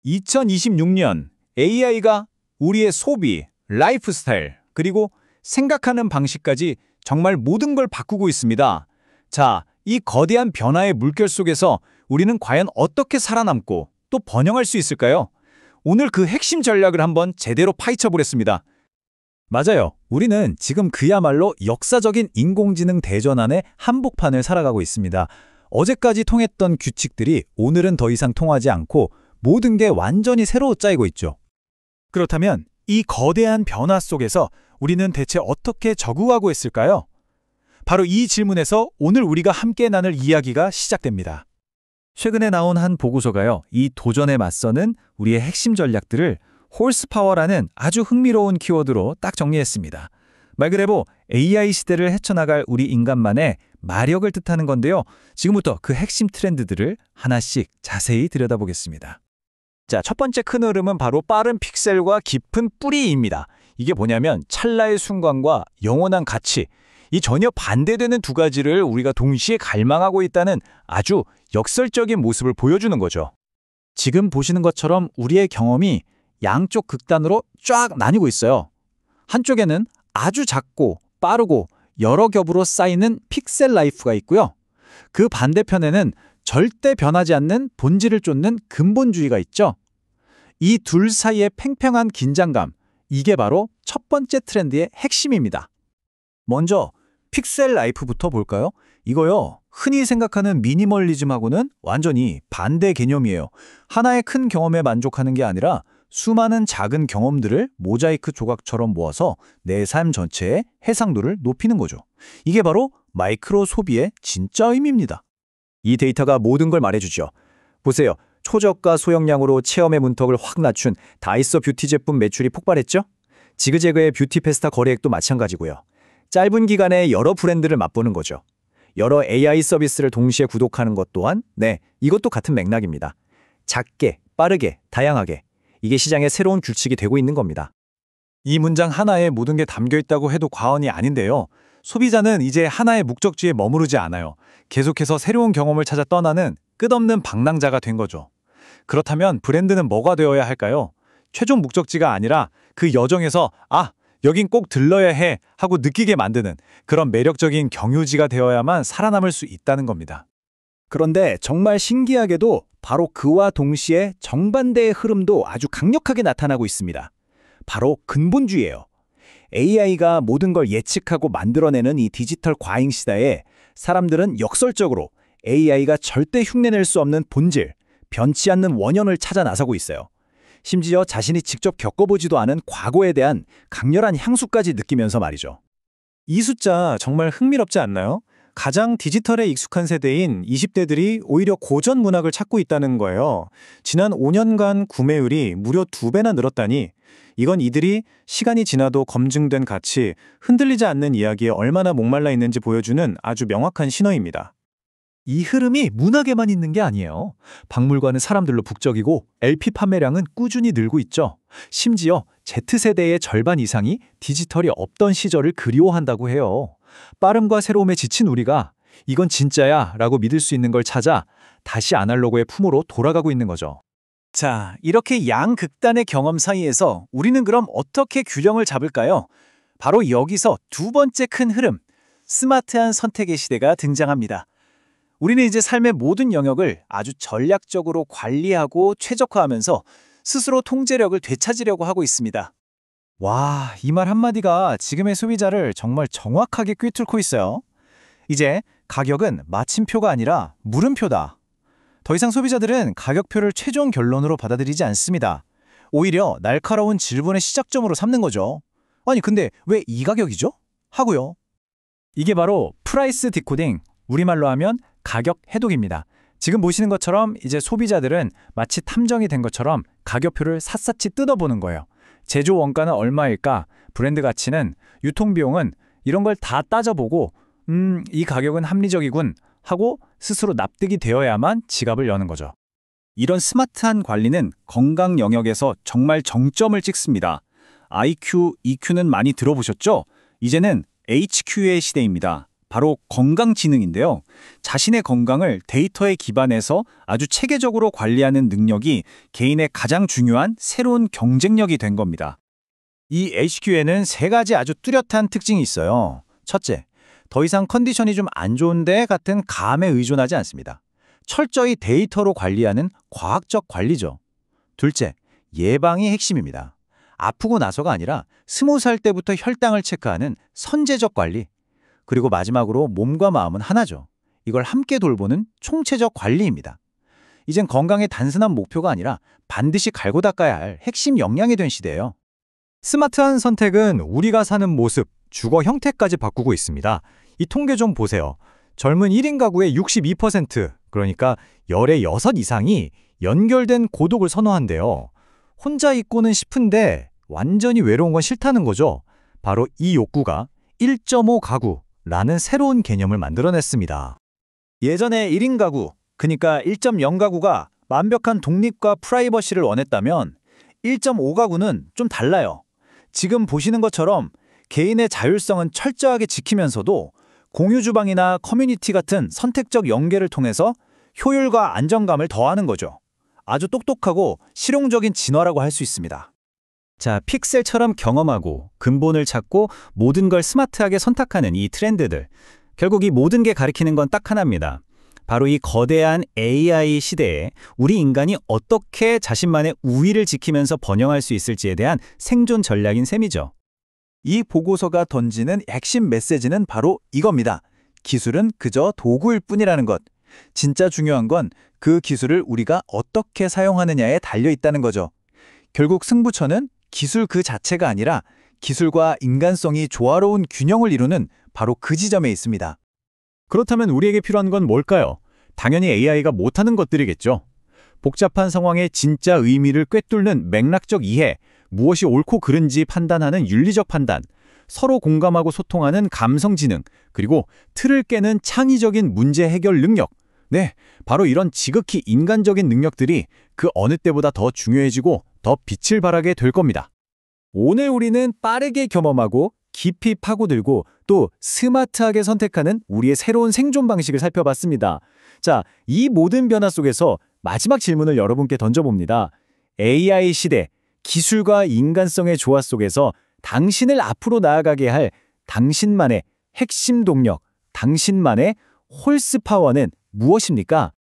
2026년 AI가 우리의 소비, 라이프 스타일, 그리고 생각하는 방식까지 정말 모든 걸 바꾸고 있습니다. 자, 이 거대한 변화의 물결 속에서 우리는 과연 어떻게 살아남고 또 번영할 수 있을까요? 오늘 그 핵심 전략을 한번 제대로 파헤쳐 보겠습니다. 맞아요. 우리는 지금 그야말로 역사적인 인공지능 대전환의 한복판을 살아가고 있습니다. 어제까지 통했던 규칙들이 오늘은 더 이상 통하지 않고 모든 게 완전히 새로 짜이고 있죠. 그렇다면 이 거대한 변화 속에서 우리는 대체 어떻게 적응하고 있을까요? 바로 이 질문에서 오늘 우리가 함께 나눌 이야기가 시작됩니다. 최근에 나온 한 보고서가요, 이 도전에 맞서는 우리의 핵심 전략들을 홀스파워라는 아주 흥미로운 키워드로 딱 정리했습니다. 말 그대로 AI 시대를 헤쳐나갈 우리 인간만의 마력을 뜻하는 건데요. 지금부터 그 핵심 트렌드들을 하나씩 자세히 들여다보겠습니다. 자, 첫 번째 큰 흐름은 바로 빠른 픽셀과 깊은 뿌리입니다. 이게 뭐냐면 찰나의 순간과 영원한 가치, 이 전혀 반대되는 두 가지를 우리가 동시에 갈망하고 있다는 아주 역설적인 모습을 보여주는 거죠. 지금 보시는 것처럼 우리의 경험이 양쪽 극단으로 쫙 나뉘고 있어요. 한쪽에는 아주 작고 빠르고 여러 겹으로 쌓이는 픽셀 라이프가 있고요. 그 반대편에는 절대 변하지 않는 본질을 쫓는 근본주의가 있죠. 이 둘 사이의 팽팽한 긴장감, 이게 바로 첫 번째 트렌드의 핵심입니다. 먼저 픽셀 라이프부터 볼까요? 이거요, 흔히 생각하는 미니멀리즘하고는 완전히 반대 개념이에요. 하나의 큰 경험에 만족하는 게 아니라 수많은 작은 경험들을 모자이크 조각처럼 모아서 내 삶 전체의 해상도를 높이는 거죠. 이게 바로 마이크로 소비의 진짜 의미입니다. 이 데이터가 모든 걸 말해주죠. 보세요. 초저가 소형량으로 체험의 문턱을 확 낮춘 다이소 뷰티 제품 매출이 폭발했죠? 지그재그의 뷰티 페스타 거래액도 마찬가지고요. 짧은 기간에 여러 브랜드를 맛보는 거죠. 여러 AI 서비스를 동시에 구독하는 것 또한 이것도 같은 맥락입니다. 작게, 빠르게, 다양하게. 이게 시장의 새로운 규칙이 되고 있는 겁니다. 이 문장 하나에 모든 게 담겨 있다고 해도 과언이 아닌데요. 소비자는 이제 하나의 목적지에 머무르지 않아요. 계속해서 새로운 경험을 찾아 떠나는 끝없는 방랑자가 된 거죠. 그렇다면 브랜드는 뭐가 되어야 할까요? 최종 목적지가 아니라 그 여정에서 여긴 꼭 들러야 해 하고 느끼게 만드는 그런 매력적인 경유지가 되어야만 살아남을 수 있다는 겁니다. 그런데 정말 신기하게도 바로 그와 동시에 정반대의 흐름도 아주 강력하게 나타나고 있습니다. 바로 근본주의예요. AI가 모든 걸 예측하고 만들어내는 이 디지털 과잉 시대에 사람들은 역설적으로 AI가 절대 흉내낼 수 없는 본질, 변치 않는 원현을 찾아 나서고 있어요. 심지어 자신이 직접 겪어보지도 않은 과거에 대한 강렬한 향수까지 느끼면서 말이죠. 이 숫자 정말 흥미롭지 않나요? 가장 디지털에 익숙한 세대인 20대들이 오히려 고전 문학을 찾고 있다는 거예요. 지난 5년간 구매율이 무려 2배나 늘었다니 이건 이들이 시간이 지나도 검증된 가치, 흔들리지 않는 이야기에 얼마나 목말라 있는지 보여주는 아주 명확한 신호입니다. 이 흐름이 문학에만 있는 게 아니에요. 박물관은 사람들로 북적이고 LP 판매량은 꾸준히 늘고 있죠. 심지어 Z세대의 절반 이상이 디지털이 없던 시절을 그리워한다고 해요. 빠름과 새로움에 지친 우리가 이건 진짜야 라고 믿을 수 있는 걸 찾아 다시 아날로그의 품으로 돌아가고 있는 거죠. 자, 이렇게 양극단의 경험 사이에서 우리는 그럼 어떻게 균형을 잡을까요? 바로 여기서 두 번째 큰 흐름, 스마트한 선택의 시대가 등장합니다. 우리는 이제 삶의 모든 영역을 아주 전략적으로 관리하고 최적화하면서 스스로 통제력을 되찾으려고 하고 있습니다. 와, 이 말 한마디가 지금의 소비자를 정말 정확하게 꿰뚫고 있어요. 이제 가격은 마침표가 아니라 물음표다. 더 이상 소비자들은 가격표를 최종 결론으로 받아들이지 않습니다. 오히려 날카로운 질문의 시작점으로 삼는 거죠. 아니 근데 왜 이 가격이죠? 하고요. 이게 바로 프라이스 디코딩, 우리말로 하면 가격 해독입니다. 지금 보시는 것처럼 이제 소비자들은 마치 탐정이 된 것처럼 가격표를 샅샅이 뜯어보는 거예요. 제조 원가는 얼마일까? 브랜드 가치는? 유통비용은? 이런 걸 다 따져보고 이 가격은 합리적이군 하고 스스로 납득이 되어야만 지갑을 여는 거죠. 이런 스마트한 관리는 건강 영역에서 정말 정점을 찍습니다. IQ, EQ는 많이 들어보셨죠? 이제는 HQ의 시대입니다. 바로 건강지능인데요. 자신의 건강을 데이터에 기반해서 아주 체계적으로 관리하는 능력이 개인의 가장 중요한 새로운 경쟁력이 된 겁니다. 이 HQ에는 세 가지 아주 뚜렷한 특징이 있어요. 첫째, 더 이상 컨디션이 좀 안 좋은데 같은 감에 의존하지 않습니다. 철저히 데이터로 관리하는 과학적 관리죠. 둘째, 예방이 핵심입니다. 아프고 나서가 아니라 20살 때부터 혈당을 체크하는 선제적 관리. 그리고 마지막으로 몸과 마음은 하나죠. 이걸 함께 돌보는 총체적 관리입니다. 이젠 건강의 단순한 목표가 아니라 반드시 갈고 닦아야 할 핵심 역량이 된 시대예요. 스마트한 선택은 우리가 사는 모습, 주거 형태까지 바꾸고 있습니다. 이 통계 좀 보세요. 젊은 1인 가구의 62%, 그러니까 열의 6 이상이 연결된 고독을 선호한대요. 혼자 있고는 싶은데 완전히 외로운 건 싫다는 거죠. 바로 이 욕구가 1.5 가구라는 새로운 개념을 만들어냈습니다. 예전에 1인 가구, 그러니까 1.0 가구가 완벽한 독립과 프라이버시를 원했다면 1.5 가구는 좀 달라요. 지금 보시는 것처럼 개인의 자율성은 철저하게 지키면서도 공유 주방이나 커뮤니티 같은 선택적 연계를 통해서 효율과 안정감을 더하는 거죠. 아주 똑똑하고 실용적인 진화라고 할 수 있습니다. 자, 픽셀처럼 경험하고 근본을 찾고 모든 걸 스마트하게 선택하는 이 트렌드들. 결국 이 모든 게 가리키는 건 딱 하나입니다. 바로 이 거대한 AI 시대에 우리 인간이 어떻게 자신만의 우위를 지키면서 번영할 수 있을지에 대한 생존 전략인 셈이죠. 이 보고서가 던지는 핵심 메시지는 바로 이겁니다. 기술은 그저 도구일 뿐이라는 것. 진짜 중요한 건 그 기술을 우리가 어떻게 사용하느냐에 달려 있다는 거죠. 결국 승부처는 기술 그 자체가 아니라 기술과 인간성이 조화로운 균형을 이루는 바로 그 지점에 있습니다. 그렇다면 우리에게 필요한 건 뭘까요? 당연히 AI가 못하는 것들이겠죠. 복잡한 상황의 진짜 의미를 꿰뚫는 맥락적 이해, 무엇이 옳고 그른지 판단하는 윤리적 판단, 서로 공감하고 소통하는 감성지능, 그리고 틀을 깨는 창의적인 문제 해결 능력. 네, 바로 이런 지극히 인간적인 능력들이 그 어느 때보다 더 중요해지고 더 빛을 발하게 될 겁니다. 오늘 우리는 빠르게 경험하고 깊이 파고들고 또 스마트하게 선택하는 우리의 새로운 생존 방식을 살펴봤습니다. 자, 이 모든 변화 속에서 마지막 질문을 여러분께 던져봅니다. AI 시대, 기술과 인간성의 조화 속에서 당신을 앞으로 나아가게 할 당신만의 핵심 동력, 당신만의 홀스 파워는 무엇입니까?